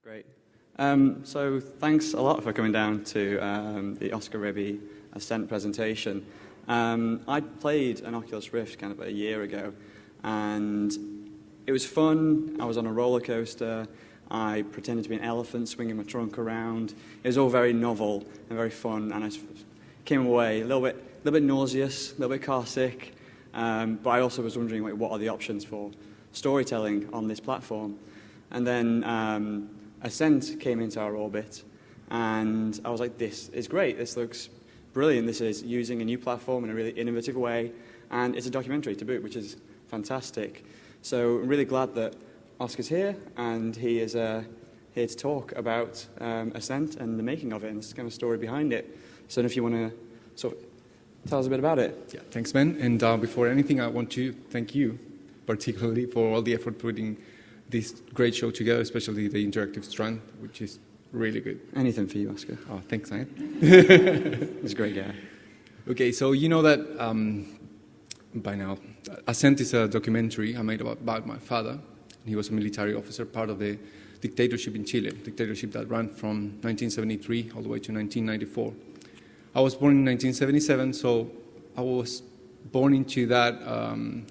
Great. So thanks a lot for coming down to the Oscar Raby Assent presentation. I played an Oculus Rift kind of a year ago, and it was fun. I was on a roller coaster. I pretended to be an elephant swinging my trunk around. It was all very novel and very fun, and I came away a little bit nauseous, a little bit car sick, but I also was wondering, what are the options for storytelling on this platform? And then Assent came into our orbit, and I was like, this is great. This looks brilliant. This is using a new platform in a really innovative way, and it's a documentary to boot, which is fantastic. So I'm really glad that Oscar's here, and he is here to talk about Assent and the making of it, and this kind of story behind it. So if you want to sort of tell us a bit about it. Yeah, thanks, Ben. And before anything, I want to thank you particularly for all the effort putting this great show together, especially the interactive strand, which is really good. Anything for you, Oscar. Oh, thanks, man. He's a great guy. Okay, so you know that by now, Assent is a documentary I made about my father. He was a military officer, part of the dictatorship in Chile, dictatorship that ran from 1973 all the way to 1994. I was born in 1977, so I was born into that,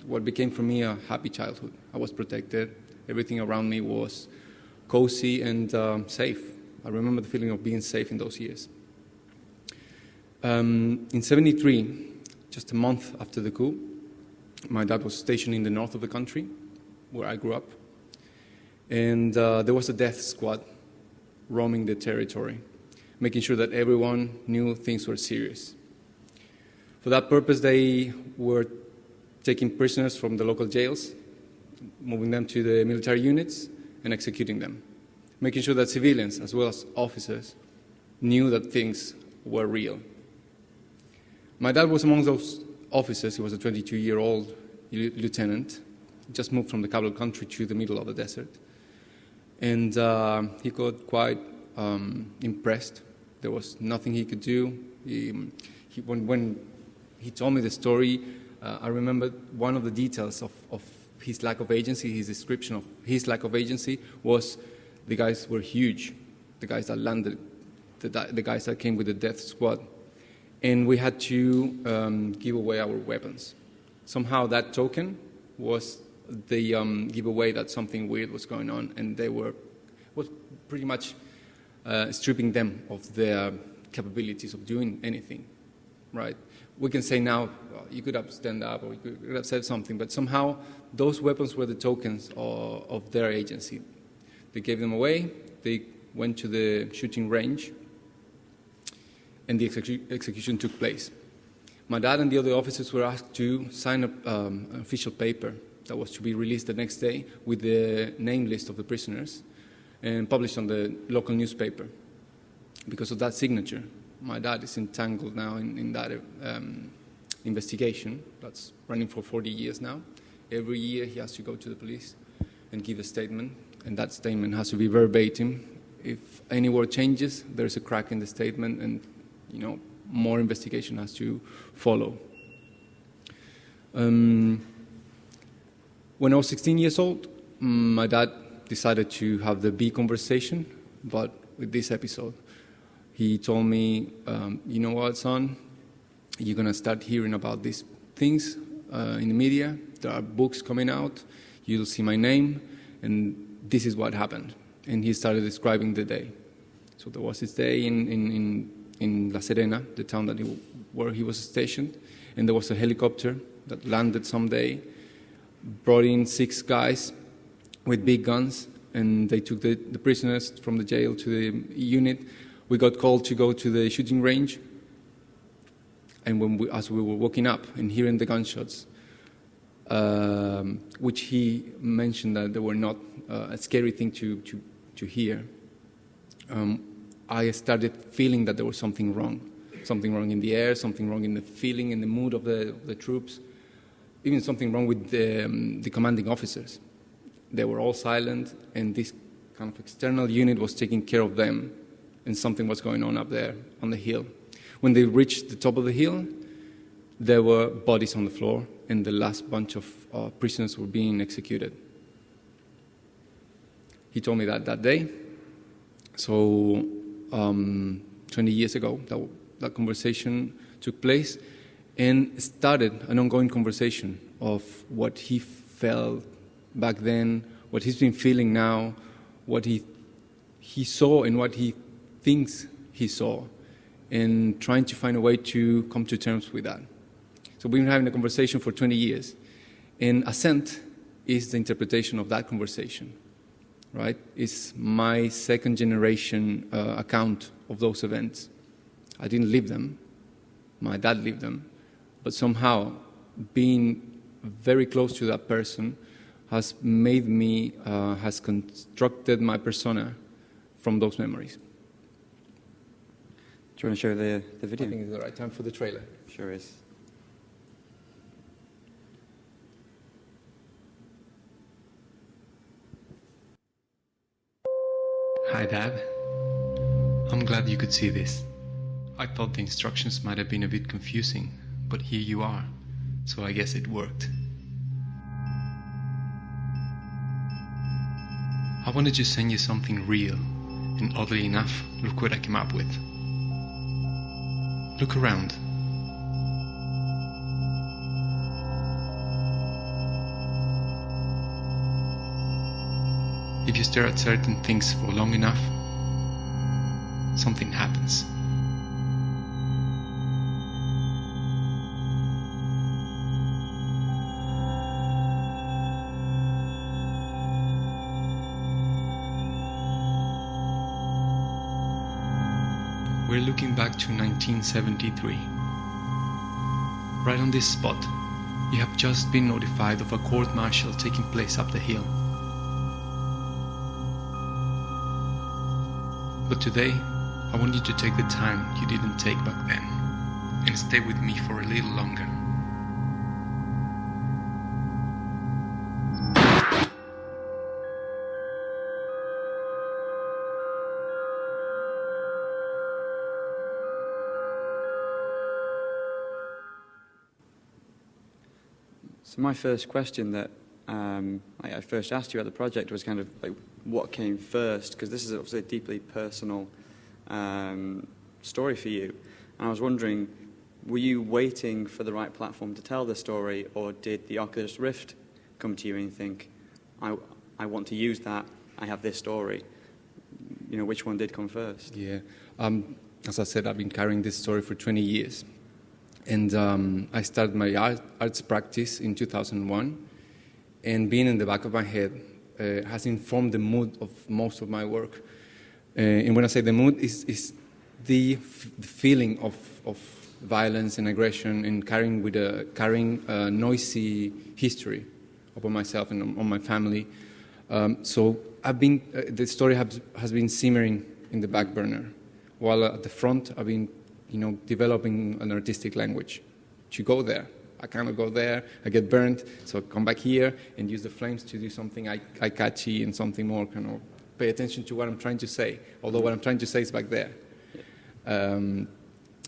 what became for me a happy childhood. I was protected. Everything around me was cozy and safe. I remember the feeling of being safe in those years. In 73, just a month after the coup, my dad was stationed in the north of the country, where I grew up. And there was a death squad roaming the territory, making sure that everyone knew things were serious. For that purpose, they were taking prisoners from the local jails, moving them to the military units, and executing them, making sure that civilians, as well as officers, knew that things were real. My dad was among those officers. He was a 22-year-old lieutenant, just moved from the capital country to the middle of the desert. And he got quite impressed. There was nothing he could do. When he told me the story, I remember one of the details of his lack of agency. His description of his lack of agency was the guys were huge, the guys that landed, the guys that came with the death squad. And we had to give away our weapons. Somehow that token was the giveaway that something weird was going on, and they was pretty much stripping them of their capabilities of doing anything, right? We can say now, you could have stand up or you could have said something, but somehow those weapons were the tokens of their agency. They gave them away, they went to the shooting range, and the execution took place. My dad and the other officers were asked to sign an official paper that was to be released the next day with the name list of the prisoners and published on the local newspaper. Because of that signature, my dad is entangled now in that investigation that's running for 40 years now. Every year he has to go to the police and give a statement, and that statement has to be verbatim. If any word changes, there's a crack in the statement, and more investigation has to follow. When I was 16 years old, my dad decided to have the big conversation, but with this episode. He told me, you know what, son, you're going to start hearing about these things in the media. There are books coming out. You'll see my name, and this is what happened. And he started describing the day. So there was this day in La Serena, the town where he was stationed, and there was a helicopter that landed someday, brought in 6 guys with big guns, and they took the prisoners from the jail to the unit. We got called to go to the shooting range, and as we were walking up and hearing the gunshots, which he mentioned that they were not a scary thing to hear, I started feeling that there was something wrong in the air, something wrong in the feeling, in the mood of the troops, even something wrong with the commanding officers. They were all silent, and this kind of external unit was taking care of them, and something was going on up there on the hill. When they reached the top of the hill, there were bodies on the floor, and the last bunch of prisoners were being executed. He told me that day, So 20 years ago, that conversation took place and started an ongoing conversation of what he felt back then, what he's been feeling now, what he saw and what he thinks he saw, and trying to find a way to come to terms with that. So we've been having a conversation for 20 years, and Assent is the interpretation of that conversation, right? It's my second generation account of those events. I didn't live them. My dad lived them. But somehow, being very close to that person has made me, has constructed my persona from those memories. Do you want to show the video? I think it's the right time for the trailer. Sure is. Hi, Dad. I'm glad you could see this. I thought the instructions might have been a bit confusing, but here you are, so I guess it worked. I wanted to send you something real, and oddly enough, look what I came up with. Look around. If you stare at certain things for long enough, something happens. We're looking back to 1973. Right on this spot, you have just been notified of a court-martial taking place up the hill. But today, I want you to take the time you didn't take back then, and stay with me for a little longer. So my first question that I first asked you at the project was kind of like, what came first? Because this is obviously a deeply personal story for you. And I was wondering, were you waiting for the right platform to tell the story, or did the Oculus Rift come to you and you think, I want to use that, I have this story? You know, which one did come first? Yeah. As I said, I've been carrying this story for 20 years. And I started my arts practice in 2001. And being in the back of my head has informed the mood of most of my work. And when I say the mood, is the feeling of violence and aggression, and carrying a noisy history upon myself and on my family. So the story has been simmering in the back burner, while at the front I've been, developing an artistic language to go there. I cannot go there, I get burnt, so I come back here and use the flames to do something eye-catchy and something more kind of pay attention to what I'm trying to say, although what I'm trying to say is back there.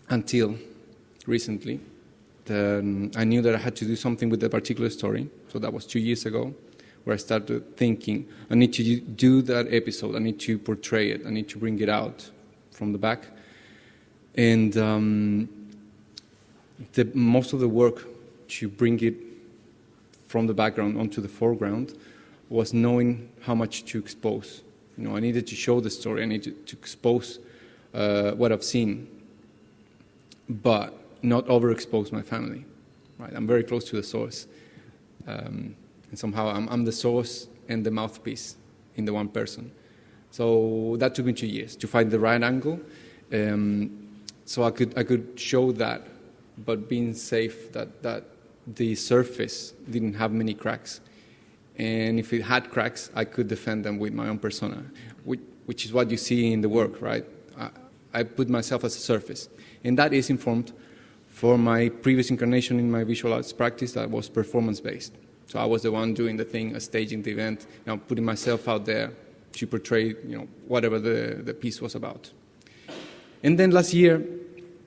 Until recently, I knew that I had to do something with a particular story, so that was 2 years ago, where I started thinking, I need to do that episode, I need to portray it, I need to bring it out from the back. And most of the work to bring it from the background onto the foreground was knowing how much to expose. I needed to show the story, I needed to expose what I've seen, but not overexpose my family. Right? I'm very close to the source, and somehow I'm the source and the mouthpiece in the one person. So that took me 2 years to find the right angle, so I could show that, but being safe that the surface didn't have many cracks. And if it had cracks, I could defend them with my own persona, which is what you see in the work, right? I put myself as a surface. And that is informed for my previous incarnation in my visual arts practice that was performance-based. So I was the one doing the thing, staging the event, putting myself out there to portray, whatever the piece was about. And then last year,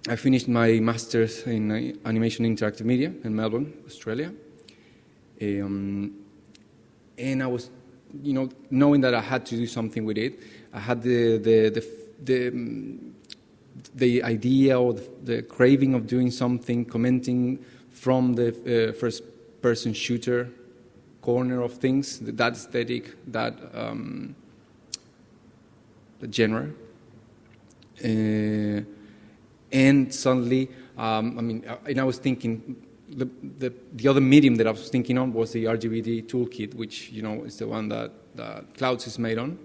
I finished my master's in animation interactive media in Melbourne, Australia. And I was knowing that I had to do something with it, I had the idea or the craving of doing something, commenting from the first-person shooter corner of things, that aesthetic, that genre. And suddenly, and I was thinking, the other medium that I was thinking on was the RGBD toolkit, which, is the one that Clouds is made on.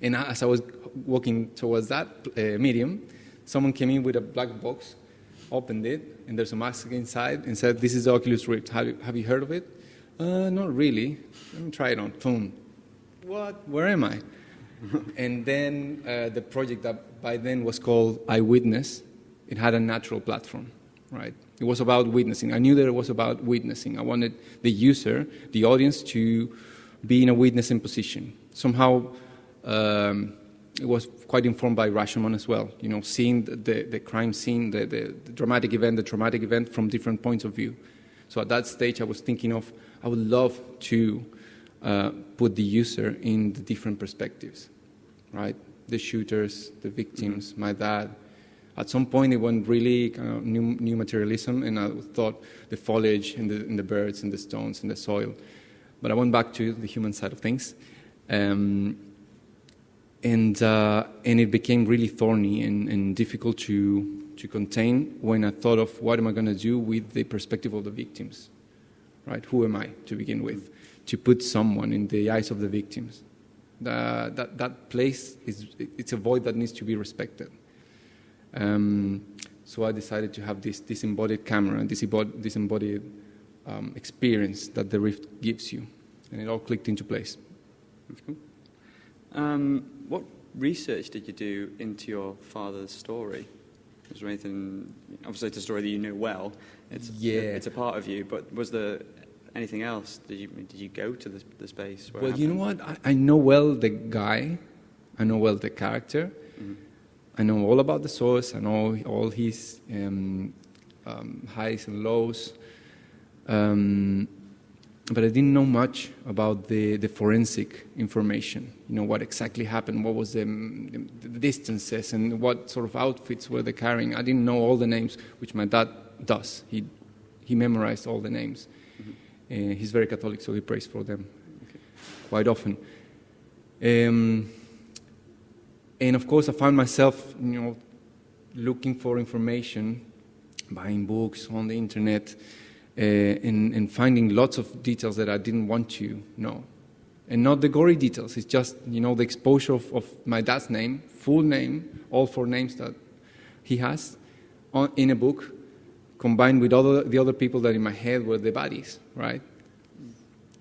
And as I was walking towards that medium, someone came in with a black box, opened it, and there's a mask inside, and said, "This is the Oculus Rift. Have you heard of it?" Not really. Let me try it on. Boom. What? Where am I? And then the project that by then was called Eyewitness, it had a natural platform, right? It was about witnessing. I knew that it was about witnessing. I wanted the user, the audience, to be in a witnessing position. Somehow, it was quite informed by Rashomon as well, seeing the crime scene, the dramatic event, the traumatic event from different points of view. So at that stage, I was thinking of, I would love to put the user in the different perspectives, right? The shooters, the victims, my dad. At some point, it went really kind of new materialism, and I thought the foliage and the birds and the stones and the soil. But I went back to the human side of things. And it became really thorny and difficult to contain when I thought of what am I going to do with the perspective of the victims, right? Who am I to begin with? To put someone in the eyes of the victims. That place, it's a void that needs to be respected. So I decided to have this disembodied camera and this embodied experience that the Rift gives you. And it all clicked into place. That's cool. What research did you do into your father's story? Was there anything, obviously it's a story that you know well, it's a part of you, but was there anything else? Did you go to the space? Well, you know what? I know well the guy, I know well the character, I know all about the source, I know all his highs and lows, but I didn't know much about the forensic information. What exactly happened, what was the distances, and what sort of outfits were they carrying. I didn't know all the names, which my dad does. He memorized all the names. He's very Catholic, so he prays for them quite often. And of course, I found myself, looking for information, buying books on the internet, and finding lots of details that I didn't want to know. And not the gory details, it's just, the exposure of my dad's name, full name, all 4 names that he has, in a book, combined with the other people that in my head were the bodies, right?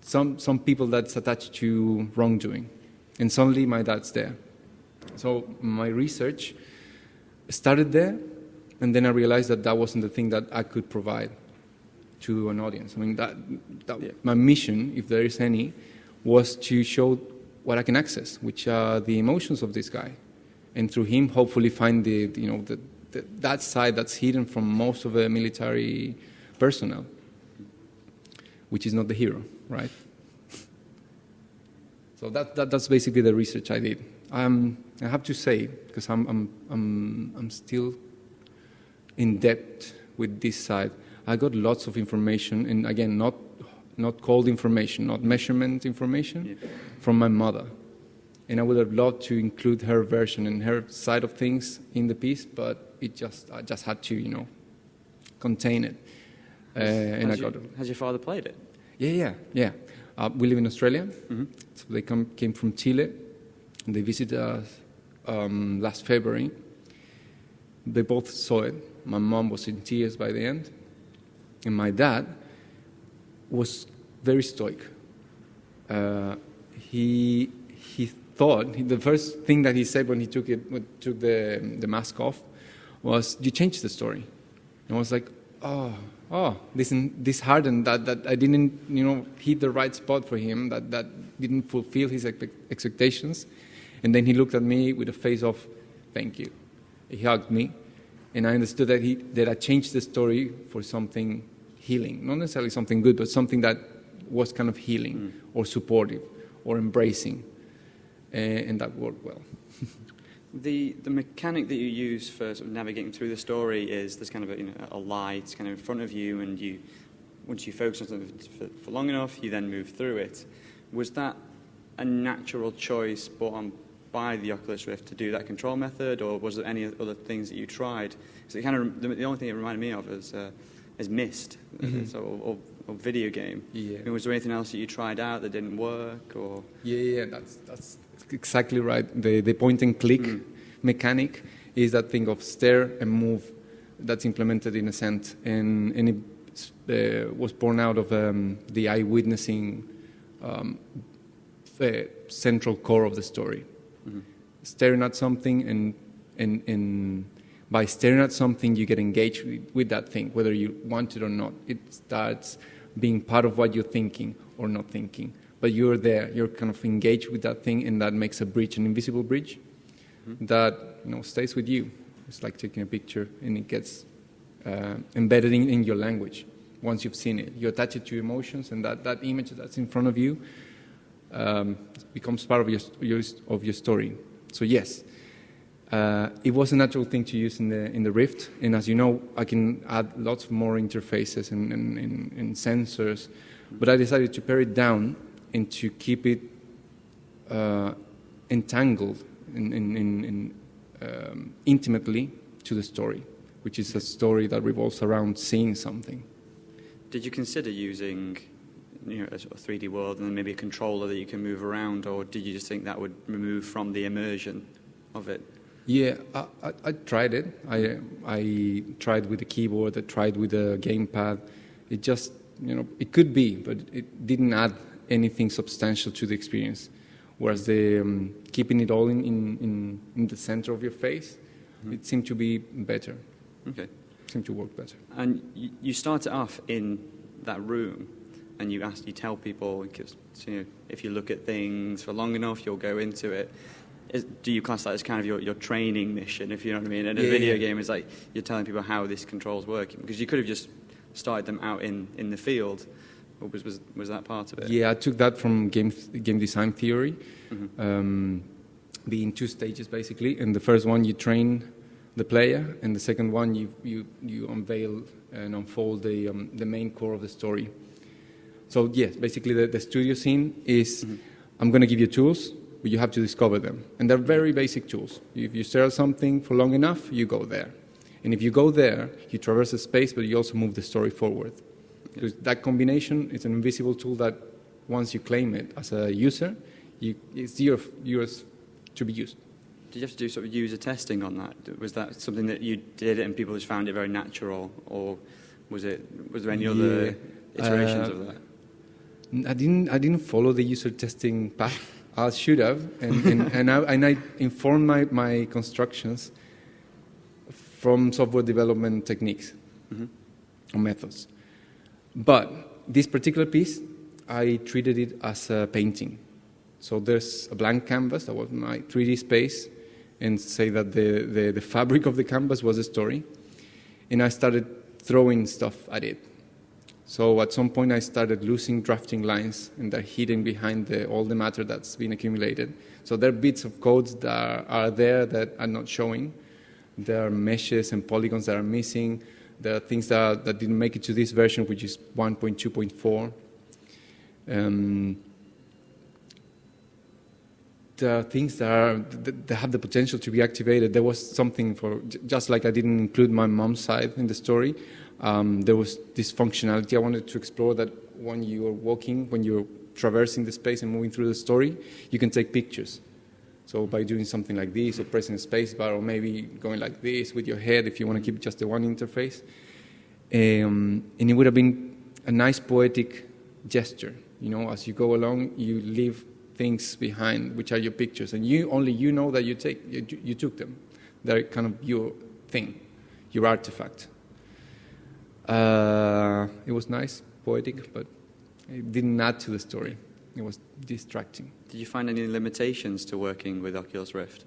Some people that's attached to wrongdoing. And suddenly my dad's there. So my research started there, and then I realized that wasn't the thing that I could provide to an audience. My mission, if there is any, was to show what I can access, which are the emotions of this guy, and through him, hopefully find that side that's hidden from most of the military personnel, which is not the hero, right? So that's basically the research I did. I have to say, because I'm still in depth with this side, I got lots of information, and again, not cold information, not measurement information, from my mother. And I would have loved to include her version and her side of things in the piece, but I just had to, contain it. Has your father played it? Yeah. We live in Australia, so they came from Chile, and they visited us last February. They both saw it. My mom was in tears by the end. And my dad was very stoic. He thought, the first thing that he said when he took the mask off was, "You changed the story." And I was like, oh, this hardened, that I didn't, hit the right spot for him, that didn't fulfill his expectations. And then he looked at me with a face of, "Thank you." He hugged me, and I understood that I changed the story for something healing, not necessarily something good, but something that was kind of healing or supportive or embracing, and that worked well. The mechanic that you use for sort of navigating through the story is there's kind of a light kind of in front of you, and once you focus on something for long enough, you then move through it. Was that a natural choice brought on by the Oculus Rift to do that control method, or was there any other things that you tried? Because the only thing it reminded me of is Myst, or video game. Yeah. I mean, was there anything else that you tried out that didn't work, or? Yeah, that's exactly right. The point and click mechanic is that thing of stare and move that's implemented in Assent, and it was born out of the eye-witnessing central core of the story. Mm-hmm. Staring at something, and by staring at something, you get engaged with that thing, whether you want it or not. It starts being part of what you're thinking or not thinking. But you're there, you're kind of engaged with that thing, and that makes a bridge, an invisible bridge, that stays with you. It's like taking a picture, and it gets embedded in your language. Once you've seen it, you attach it to your emotions, and that image that's in front of you becomes part of your story. So yes, it was a natural thing to use in the Rift, and as you know, I can add lots more interfaces and sensors, but I decided to pare it down and to keep it entangled intimately to the story, which is a story that revolves around seeing something. Did you consider using a sort of 3D world and then maybe a controller that you can move around, or did you just think that would remove from the immersion of it? Yeah, I tried it. I tried with the keyboard, I tried with the gamepad. It just, it could be, but it didn't add anything substantial to the experience. Whereas the keeping it all in the center of your face, it seemed to be better. Okay. It seemed to work better. And you started off in that room, and you tell people, because, if you look at things for long enough, you'll go into it. Do you class that as kind of your training mission, if you know what I mean? And a video game is like you're telling people how this control's working, because you could have just started them out in the field. Or was that part of it? Yeah, I took that from game design theory, being 2 stages basically. And the first one you train the player, and the second one you unveil and unfold the main core of the story. So yes, basically the studio scene is I'm going to give you tools, but you have to discover them. And they're very basic tools. If you stare at something for long enough, you go there. And if you go there, you traverse the space, but you also move the story forward. So that combination is an invisible tool that once you claim it as a user, it's yours to be used. Did you have to do sort of user testing on that? Was that something that you did and people just found it very natural, or was there any other iterations of that? I didn't follow the user testing path. I should have, and I informed my constructions from software development techniques or methods. But this particular piece, I treated it as a painting. So there's a blank canvas that was my 3D space, and say that the fabric of the canvas was a story. And I started throwing stuff at it. So at some point I started losing drafting lines, and they're hidden behind all the matter that's been accumulated. So there are bits of codes that are there that are not showing. There are meshes and polygons that are missing. There are things that didn't make it to this version, which is 1.2.4. There are things that have the potential to be activated. There was something just like I didn't include my mom's side in the story, there was this functionality I wanted to explore, that when you're walking, when you're traversing the space and moving through the story, you can take pictures. So by doing something like this, or pressing a space bar, or maybe going like this with your head if you want to keep just the one interface. And it would have been a nice poetic gesture. As you go along, you leave things behind, which are your pictures, and only you know that you took them. They're kind of your thing, your artifact. It was nice, poetic, but it didn't add to the story. It was distracting. Did you find any limitations to working with Oculus Rift?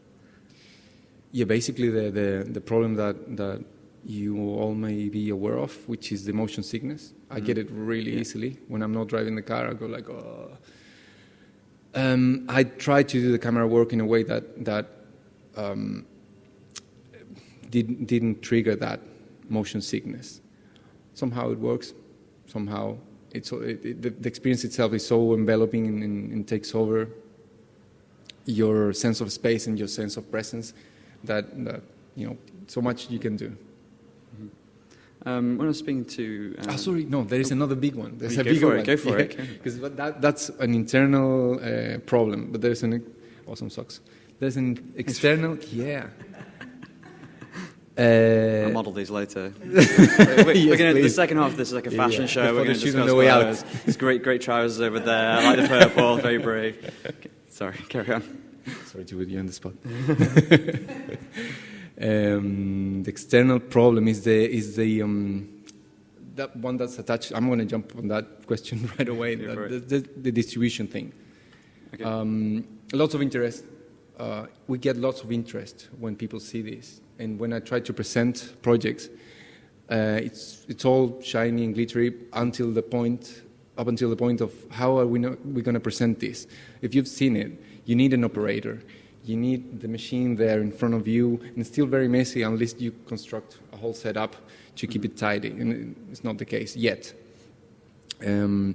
Yeah, basically the problem that you all may be aware of, which is the motion sickness. I get it really easily. When I'm not driving the car, I go like, oh. I tried to do the camera work in a way that didn't trigger that motion sickness. Somehow it works. Somehow the experience itself is so enveloping and takes over your sense of space and your sense of presence that so much you can do. When I was speaking to... sorry, no, there is another big one. There's a go bigger for one. it, go for it. Because that's an internal problem, but there's awesome socks. There's an external, I'll model these later. We're gonna, the second half of this is like a fashion show. We're going to discuss the way out. There's great trousers over there. I like the purple, very brave. Okay, sorry, carry on. Sorry to put you on the spot. The external problem is the that one that's attached. I'm going to jump on that question right away. The distribution thing. Okay. Lots of interest. We get lots of interest when people see this, and when I try to present projects, it's all shiny and glittery up until the point of how are we going to present this. If you've seen it, you need an operator. You need the machine there in front of you, and it's still very messy unless you construct a whole setup to keep it tidy, and it's not the case yet. The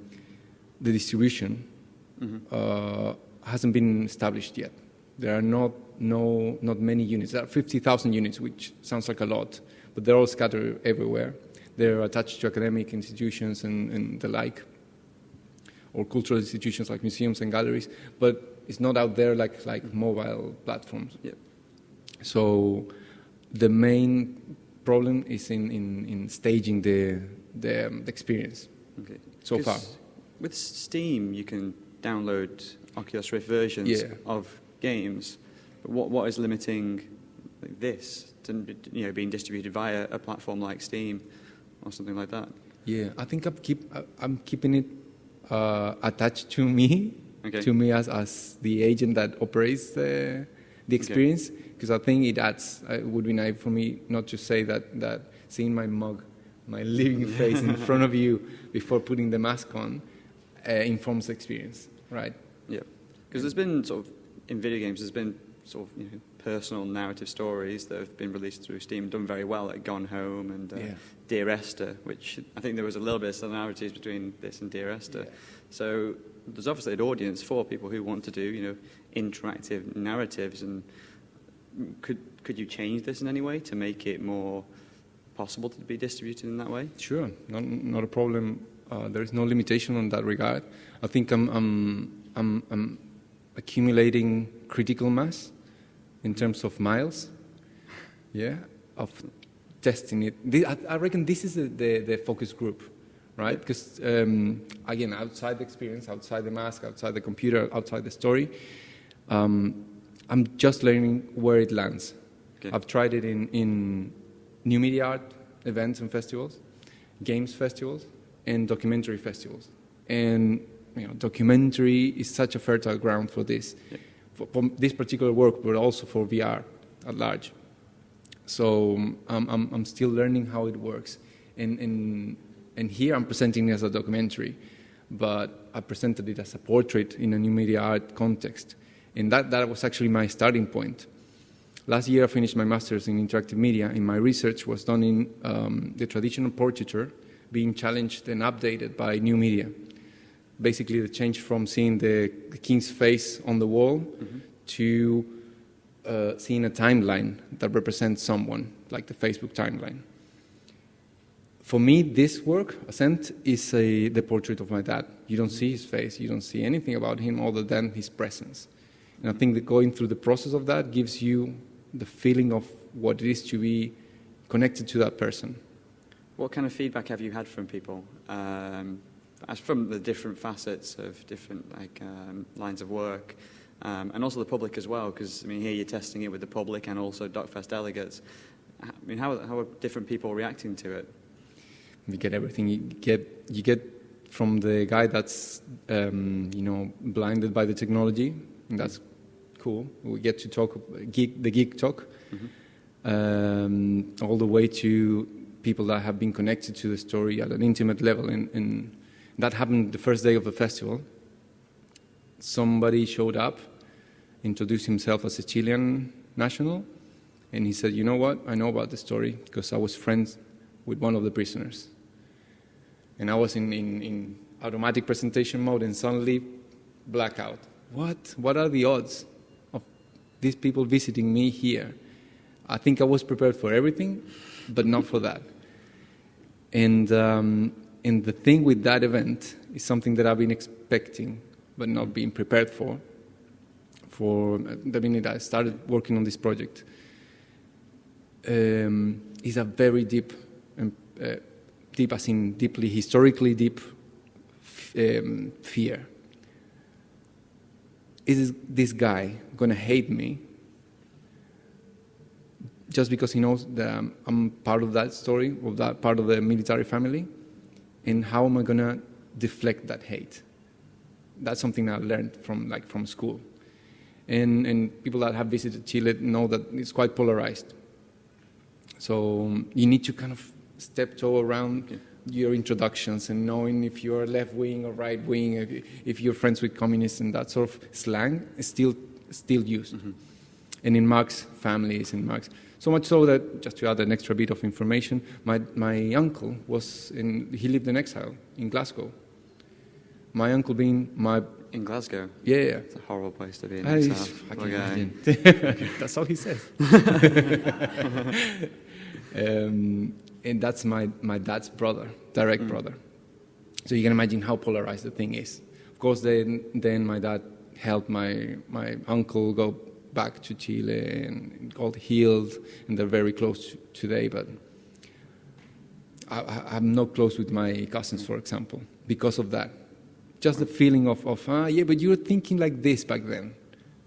distribution hasn't been established yet. There are not many units. There are 50,000 units, which sounds like a lot, but they're all scattered everywhere. They're attached to academic institutions and the like, or cultural institutions like museums and galleries, but it's not out there like mobile platforms. Yep. So the main problem is in staging the experience. Okay. So far. With Steam, you can download Oculus Rift versions of games. But what is limiting this to being distributed via a platform like Steam or something like that? Yeah, I think I'm keeping it attached to me. Okay. To me as the agent that operates the experience, because I think it adds. It would be naive for me not to say that seeing my mug, my living face in front of you before putting the mask on, informs the experience, right? Yeah, because there's been sort of in video games, there's been sort of personal narrative stories that have been released through Steam, done very well, like Gone Home and Dear Esther, which I think there was a little bit of similarities between this and Dear Esther. Yeah. So there's obviously an audience for people who want to do, interactive narratives. And could you change this in any way to make it more possible to be distributed in that way? Sure, not a problem. There is no limitation on that regard. I think I'm accumulating critical mass in terms of miles. Of testing it. I reckon this is the focus group. Right? Because, again, outside the experience, outside the mask, outside the computer, outside the story, I'm just learning where it lands. Okay. I've tried it in new media art events and festivals, games festivals, and documentary festivals. And documentary is such a fertile ground for this, for this particular work, but also for VR at large. So I'm still learning how it works. And here I'm presenting it as a documentary, but I presented it as a portrait in a new media art context. And that was actually my starting point. Last year I finished my master's in interactive media, and my research was done in the traditional portraiture being challenged and updated by new media. Basically the change from seeing the king's face on the wall to seeing a timeline that represents someone, like the Facebook timeline. For me, this work, Assent, is the portrait of my dad. You don't see his face, you don't see anything about him other than his presence. And I think that going through the process of that gives you the feeling of what it is to be connected to that person. What kind of feedback have you had from people? As from the different facets of different lines of work, and also the public as well, because here you're testing it with the public and also DocFest delegates. How are different people reacting to it? You get everything. You get from the guy that's blinded by the technology, and that's cool. We get to talk the geek talk, all the way to people that have been connected to the story at an intimate level, and that happened the first day of the festival. somebody showed up, introduced himself as a Chilean national, and he said, you know what, I know about the story because I was friends with one of the prisoners. And I was in automatic presentation mode and suddenly blackout. What are the odds of these people visiting me here? I think I was prepared for everything, but not for that. And the thing with that event is something that I've been expecting, but not being prepared for the minute I started working on this project. Is a very deep, deep as in deeply, historically deep fear. Is this guy going to hate me just because he knows that I'm part of that story, of that part of the military family? And how am I going to deflect that hate? That's something I learned from school. And people that have visited Chile know that it's quite polarized. So you need to kind of step-toe around your introductions and knowing if you're left-wing or right-wing, if you're friends with communists, and that sort of slang is still used. Mm-hmm. And in Mark's family is in Mark's. So much so that, just to add an extra bit of information, my uncle he lived in exile in Glasgow. My uncle being In Glasgow? Yeah. It's a horrible place to be in exile. I can imagine. That's all he says. And that's my dad's brother, direct brother. So you can imagine how polarized the thing is. Of course, then my dad helped my uncle go back to Chile and got healed, and they're very close today. But I'm not close with my cousins, for example, because of that. Just the feeling of yeah, but you were thinking like this back then.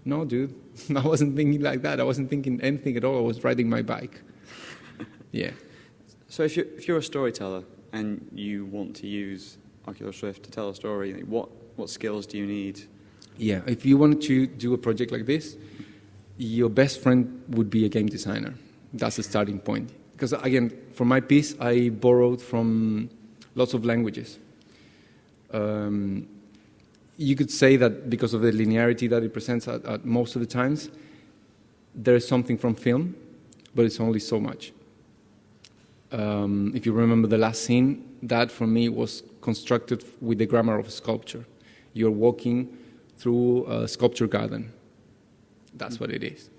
No, dude, I wasn't thinking like that. I wasn't thinking anything at all. I was riding my bike. Yeah. So if you're a storyteller and you want to use Oculus Rift to tell a story, what skills do you need? Yeah, if you wanted to do a project like this, your best friend would be a game designer. That's the starting point. Because again, for my piece, I borrowed from lots of languages. You could say that because of the linearity that it presents at most of the times, there is something from film, but it's only so much. If you remember the last scene, that for me was constructed with the grammar of sculpture. You're walking through a sculpture garden. That's what it is.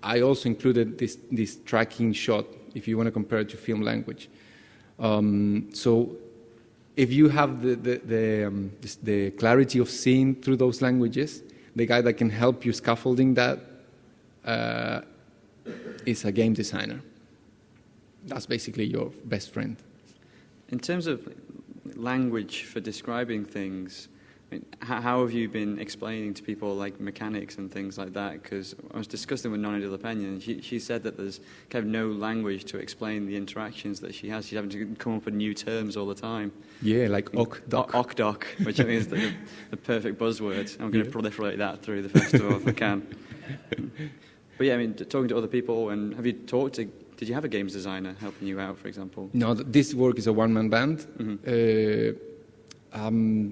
I also included this tracking shot, if you want to compare it to film language. So if you have the clarity of seeing through those languages, the guy that can help you scaffolding that is a game designer. That's basically your best friend. In terms of language for describing things, I mean, how have you been explaining to people like mechanics and things like that? Because I was discussing with Nona de la Peña, and she said that there's kind of no language to explain the interactions that she has. She's having to come up with new terms all the time. Yeah, like OCDoc. OCDoc, which I think is the perfect buzzword. I'm going to proliferate that through the festival if I can. But yeah, I mean, talking to other people, and have you talked to... Did you have a games designer helping you out, for example? No, this work is a one-man band. Mm-hmm.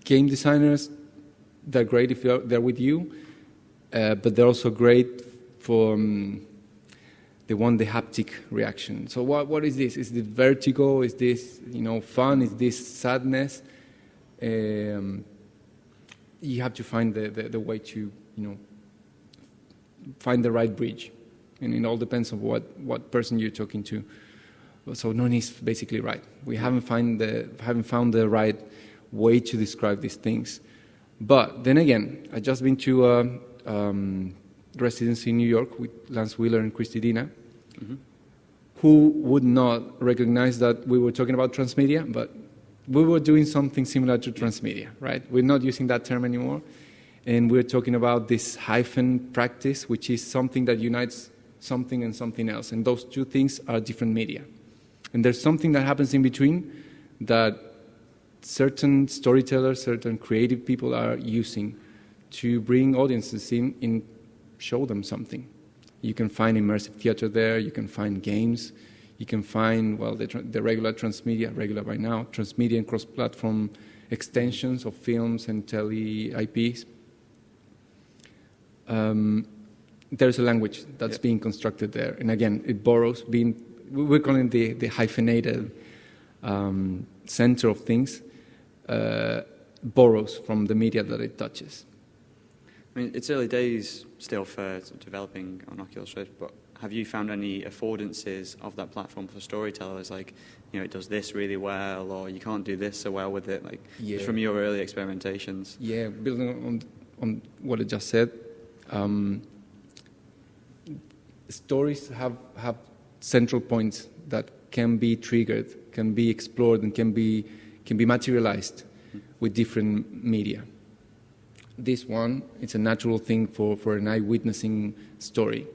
Game designers, they're great if they're with you, but they're also great for they want the haptic reaction. So what is this? Is it vertigo? Is this fun? Is this sadness? You have to find the way to find the right bridge. And it all depends on what person you're talking to. So Noni is basically right. We haven't found the right way to describe these things. But then again, I just been to a residency in New York with Lance Wheeler and Christy Dina, mm-hmm. who would not recognize that we were talking about transmedia, but we were doing something similar to transmedia, right? We're not using that term anymore. And we're talking about this hyphen practice, which is something that unites something and something else. And those two things are different media. And there's something that happens in between that certain storytellers, certain creative people are using to bring audiences in and show them something. You can find immersive theater there, you can find games, you can find, the regular transmedia, regular by now, transmedia and cross-platform extensions of films and tele IPs. there's a language that's being constructed there. And again, it borrows, we're calling it the hyphenated center of things, borrows from the media that it touches. I mean, it's early days still for developing on Oculus Rift, but have you found any affordances of that platform for storytellers? Like, it does this really well, or you can't do this so well with it, like, just from your early experimentations? Yeah, building on what I just said, stories have central points that can be triggered, can be explored, and can be materialized with different media. This one, it's a natural thing for an eyewitnessing story,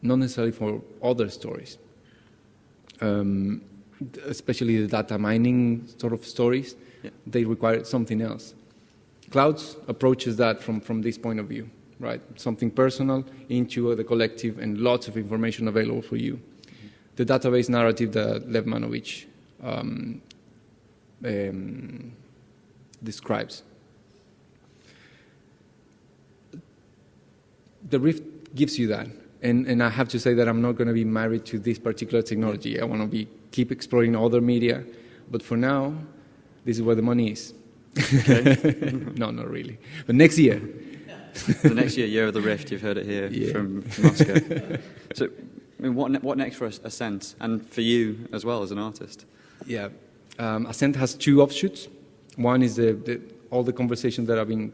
not necessarily for other stories. Especially the data mining sort of stories, they require something else. Clouds approaches that from this point of view, right? Something personal into the collective and lots of information available for you. The database narrative that Lev Manovich describes. The Rift gives you that. And I have to say that I'm not going to be married to this particular technology. I want to keep exploring other media. But for now, this is where the money is. Okay. No, not really. But next year. The next year of the Rift, you've heard it here from Oscar. So, I mean, what next for Assent, and for you as well as an artist? Yeah. Assent has two offshoots. One is all the conversations that I've been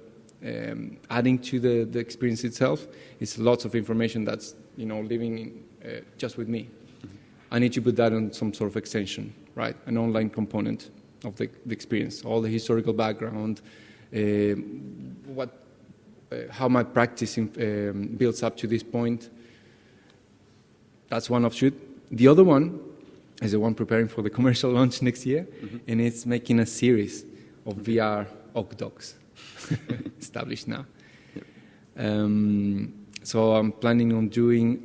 adding to the experience itself. It's lots of information that's living just with me. I need to put that on some sort of extension, right? An online component of the experience, all the historical background, how my practice builds up to this point. That's one offshoot. The other one is the one preparing for the commercial launch next year, and it's making a series of VR docs established now. So I'm planning on doing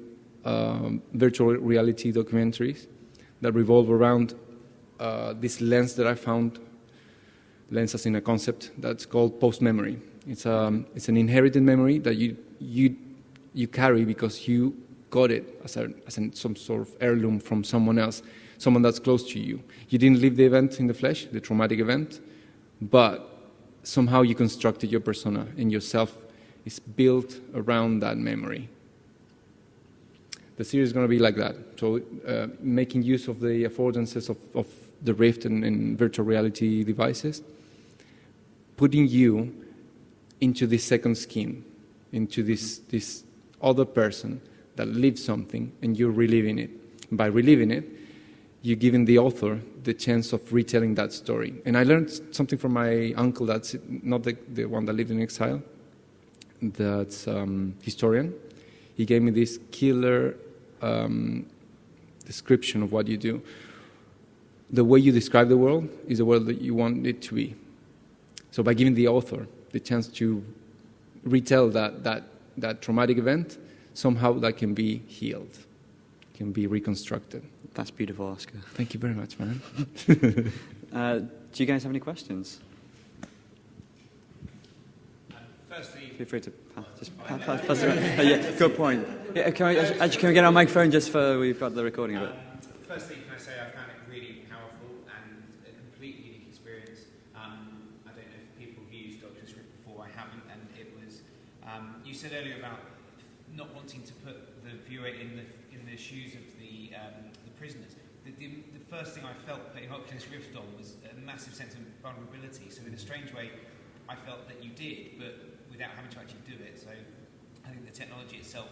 virtual reality documentaries that revolve around this lens that I found, lens as in a concept that's called post-memory. It's an inherited memory that you carry because you got it as some sort of heirloom from someone else, someone that's close to you. You didn't live the event in the flesh, the traumatic event, but somehow you constructed your persona, and yourself is built around that memory. The series is going to be like that. So making use of the affordances of the Rift and virtual reality devices, putting you into this second skin, into this other person that lives something, and you're reliving it. By reliving it, you're giving the author the chance of retelling that story. And I learned something from my uncle, that's not the one that lived in exile, that's historian. He gave me this killer description of what you do. The way you describe the world is the world that you want it to be. So by giving the author the chance to retell that traumatic event, somehow that can be healed, can be reconstructed. That's beautiful, Oscar. Thank you very much, man. Do you guys have any questions? Firstly, feel free to pass it around. Yeah, good point. Yeah, can we get our microphone just for we've got the recording of it? Firstly, can I say I found it really powerful and a completely unique experience. I don't know if people have used Oculus Rift before. I haven't, and it was. You said earlier about not wanting to put the viewer in the shoes of the prisoners. The first thing I felt putting Oculus Rift on was a massive sense of vulnerability. So in a strange way, I felt that you did, but without having to actually do it. So I think the technology itself,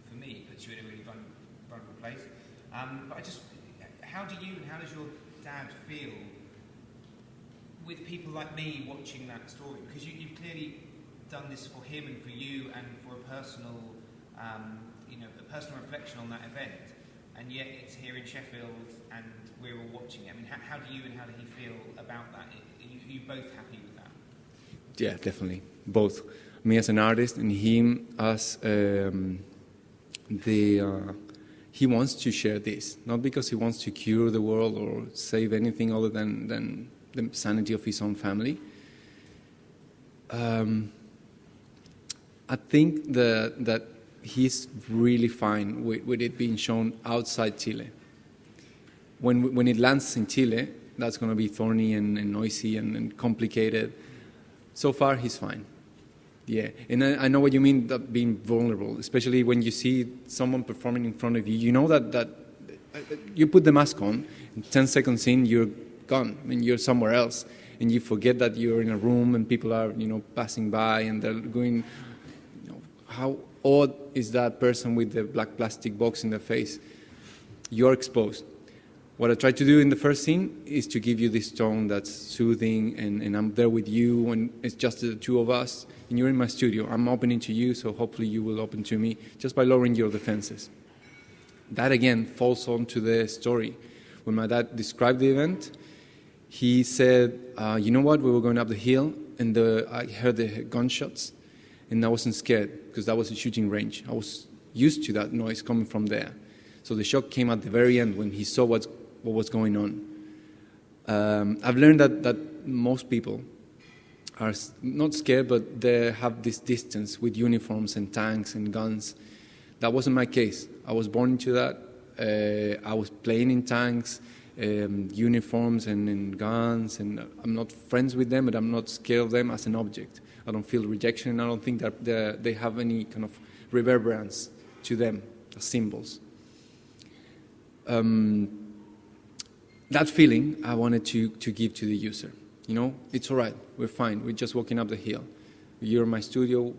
for me, puts you in a really vulnerable place. But how do you and how does your dad feel with people like me watching that story? Because you've clearly done this for him and for you and for a personal, a personal reflection on that event. And yet it's here in Sheffield and we're all watching it. I mean, how do you and how did he feel about that? Are you both happy with that? Yeah, definitely. Both. Me as an artist and him as he wants to share this, not because he wants to cure the world or save anything other than the sanity of his own family. I think that he's really fine with it being shown outside Chile. When it lands in Chile, that's going to be thorny and noisy and complicated. So far, he's fine. Yeah, and I know what you mean, that being vulnerable, especially when you see someone performing in front of you. You know that you put the mask on, and 10 seconds in, you're gone. I mean, you're somewhere else, and you forget that you're in a room and people are, passing by and they're going, how odd is that person with the black plastic box in their face? You're exposed. What I try to do in the first scene is to give you this tone that's soothing, and I'm there with you, and it's just the two of us, and you're in my studio. I'm opening to you, so hopefully you will open to me, just by lowering your defenses. That, again, falls onto the story. When my dad described the event, he said, you know what, we were going up the hill, and I heard the gunshots, and I wasn't scared, because that was a shooting range. I was used to that noise coming from there. So the shock came at the very end when he saw what was going on. I've learned that most people are not scared, but they have this distance with uniforms and tanks and guns. That wasn't my case. I was born into that. I was playing in tanks, uniforms and guns, and I'm not friends with them, but I'm not scared of them as an object. I don't feel rejection. I don't think that they have any kind of reverberance to them as symbols. That feeling I wanted to give to the user. It's all right. We're fine. We're just walking up the hill. You're in my studio.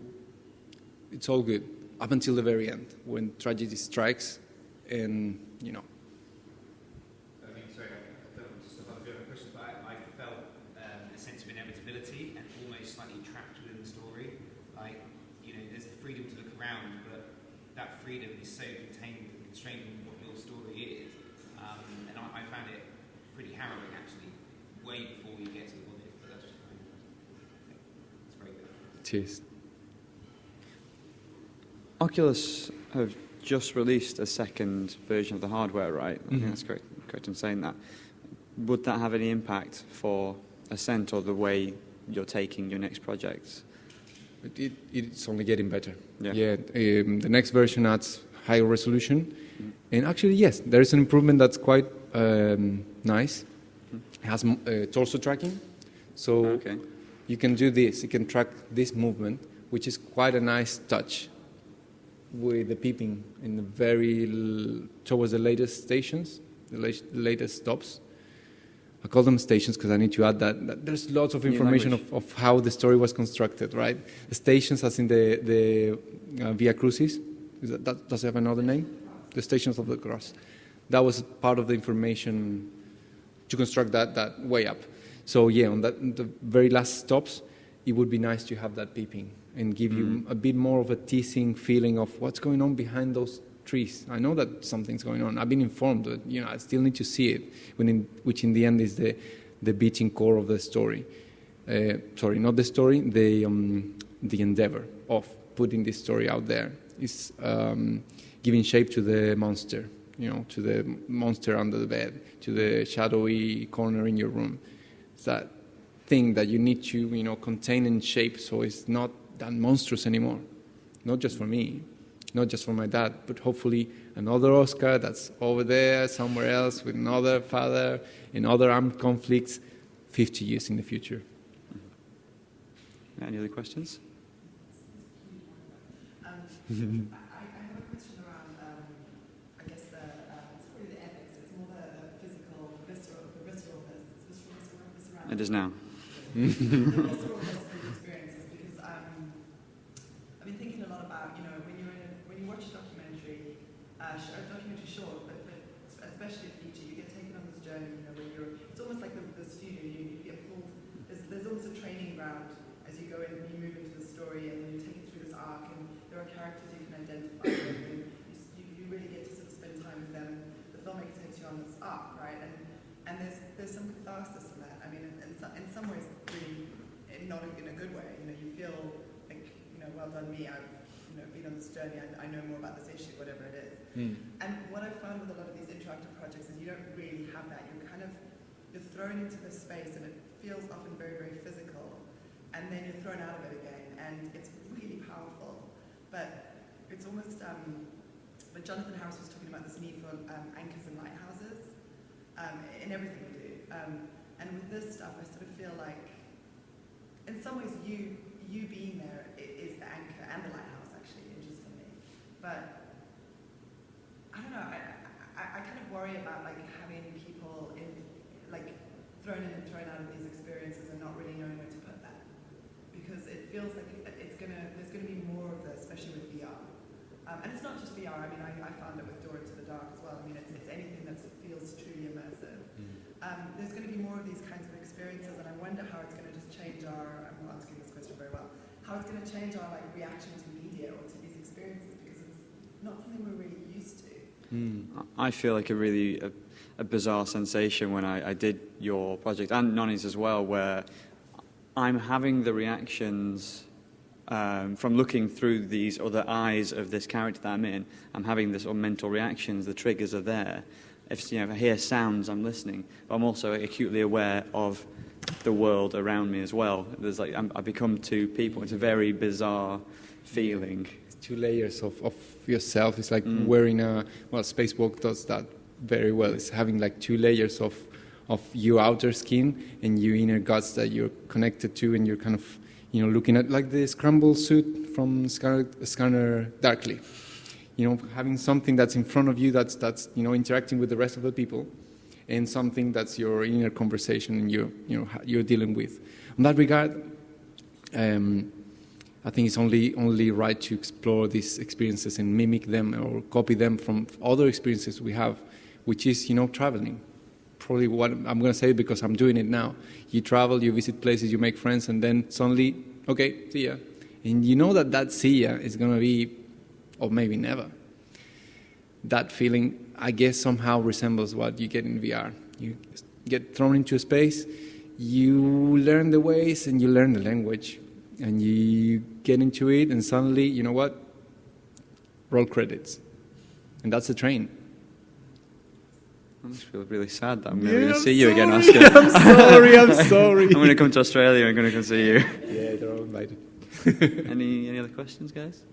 It's all good. Up until the very end, when tragedy strikes, and Sorry, I don't want to stop other questions, but I felt a sense of inevitability and almost slightly trapped within the story. There's the freedom to look around, but that freedom is so contained and constrained in what your story is. And I found it pretty harrowing, actually, way before you get to the body. But that's just it's very good. cheers. Oculus have just released a second version of the hardware, right? I think Mhm. that's correct in saying that. Would that have any impact for Assent or the way you're taking your next projects? It's only getting better. Yeah. The next version adds higher resolution. And actually, yes, there is an improvement that's quite nice. It has torso tracking. So Okay. you can do this. You can track this movement, which is quite a nice touch with the peeping in the towards the latest stations, the latest stops. I call them stations because I need to add that there's lots of New information language. of how the story was constructed, right? The stations as in the Via Crucis, that does it have another name? The Stations of the Cross. That was part of the information to construct that way up. So yeah, on the very last stops, it would be nice to have that peeping and give you a bit more of a teasing feeling of what's going on behind those trees. I know that something's going on. I've been informed, but I still need to see it, which in the end is the beating core of the story. Sorry, not the story, the endeavor of putting this story out there is giving shape to the monster, to the monster under the bed, to the shadowy corner in your room. It's that thing that you need to, contain and shape so it's not that monstrous anymore. Not just for me, not just for my dad, but hopefully another Oscar that's over there somewhere else with another father in other armed conflicts 50 years in the future. Any other questions? I have a question around, I guess it's probably the ethics. It's more the physical, visceralness. It is now. The visceralness of the experiences, because I've been thinking a lot about, when you watch a documentary short, but especially a feature, you get taken on this journey. It's almost like the studio. You get pulled. There's almost a training ground as you go in and you move into the story, and then you're taken through this arc, and there are characters you can identify with, and you really get to sort of spend time with them. The filmmaker takes you on this arc, right? And there's some catharsis in that. I mean, in some ways, really, not in a good way. You feel like, well done me. I've been on this journey. I know more about this issue, whatever it is. And what I've found with a lot of these interactive projects is you don't really have that. You're thrown into this space, and it feels often very, very physical. And then you're thrown out of it again, and it's really powerful. powerful, but it's almost, but Jonathan Harris was talking about this need for anchors and lighthouses in everything we do. And with this stuff, I sort of feel like, in some ways, you being there is the anchor and the lighthouse, actually, interestingly. But I don't know. I kind of worry about like having people thrown in and thrown out of these experiences and not really knowing where to put that, because it feels like there's gonna be more of this, especially with VR. And it's not just VR. I mean, I found it with Door Into the Dark as well. I mean, it's anything that feels truly immersive. There's going to be more of these kinds of experiences, and I wonder how it's going to just change our. I'm not answering this question very well. How it's going to change our reaction to media or to these experiences, because it's not something we're really used to. I feel like a bizarre sensation when I did your project, and Nonny's as well, where I'm having the reactions from looking through these other eyes of this character that I'm in. I'm having this sort of mental reactions, the triggers are there. If I hear sounds, I'm listening, but I'm also acutely aware of the world around me as well. There's I become two people. It's a very bizarre feeling. Two layers of yourself. It's like wearing Spacewalk does that very well. It's having like two layers of your outer skin and your inner guts that you're connected to, and you're kind of looking at like the scramble suit from Scanner Darkly. Having something that's in front of you that's interacting with the rest of the people, and something that's your inner conversation and you're dealing with. In that regard, I think it's only right to explore these experiences and mimic them or copy them from other experiences we have, which is traveling. Probably what I'm going to say, because I'm doing it now. You travel, you visit places, you make friends, and then suddenly, okay, see ya. And that see ya is going to be, or maybe never. That feeling, I guess, somehow resembles what you get in VR. You get thrown into a space, you learn the ways and you learn the language, and you get into it, and suddenly, you know what? Roll credits. And that's the train. I just feel really sad that I'm never going to see you again, Oscar. I'm sorry. I'm going to come to Australia and I'm going to come see you. Yeah, they're all invited. Any other questions, guys?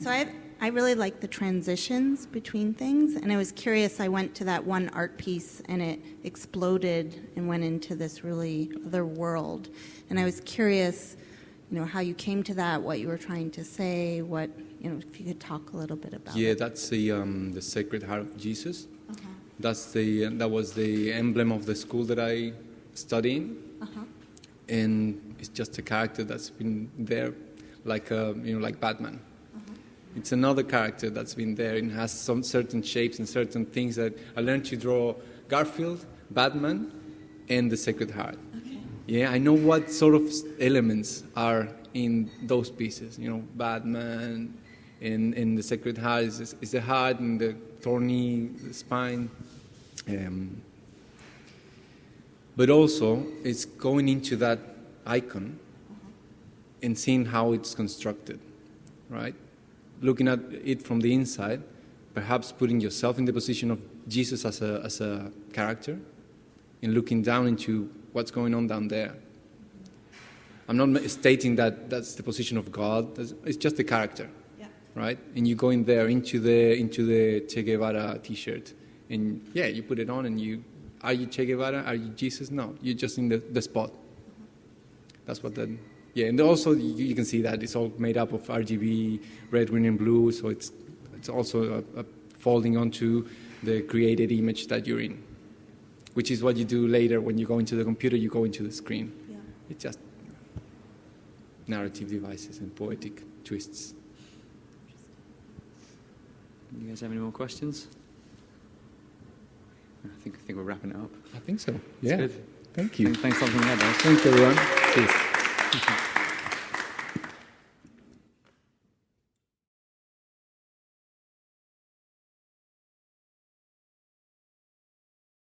So I really like the transitions between things, and I was curious. I went to that one art piece, and it exploded and went into this really other world. And I was curious, how you came to that, what you were trying to say, what if you could talk a little bit about it. Yeah, that's the Sacred Heart of Jesus. Uh-huh. That was the emblem of the school that I studied in. Uh-huh. And it's just a character that's been there, like like Batman. It's another character that's been there and has some certain shapes and certain things that I learned to draw: Garfield, Batman, and the Sacred Heart. Okay. Yeah, I know what sort of elements are in those pieces. Batman and the Sacred Heart is the heart and the thorny spine. But also, it's going into that icon and seeing how it's constructed, right? Looking at it from the inside, perhaps putting yourself in the position of Jesus as a character, and looking down into what's going on down there. I'm not stating that that's the position of God. It's just the character, right? And you go in there into the Che Guevara T-shirt, and you put it on, and are you Che Guevara? Are you Jesus? No, you're just in the spot. That's what that. Yeah, and also you can see that it's all made up of RGB, red, green, and blue. So it's also a folding onto the created image that you're in, which is what you do later when you go into the computer. You go into the screen. Yeah. It's just narrative devices and poetic twists. You guys have any more questions? I think we're wrapping it up. I think so. That's Yeah. good. Thank you. Thanks for having me, guys. Thanks, everyone. Cheers.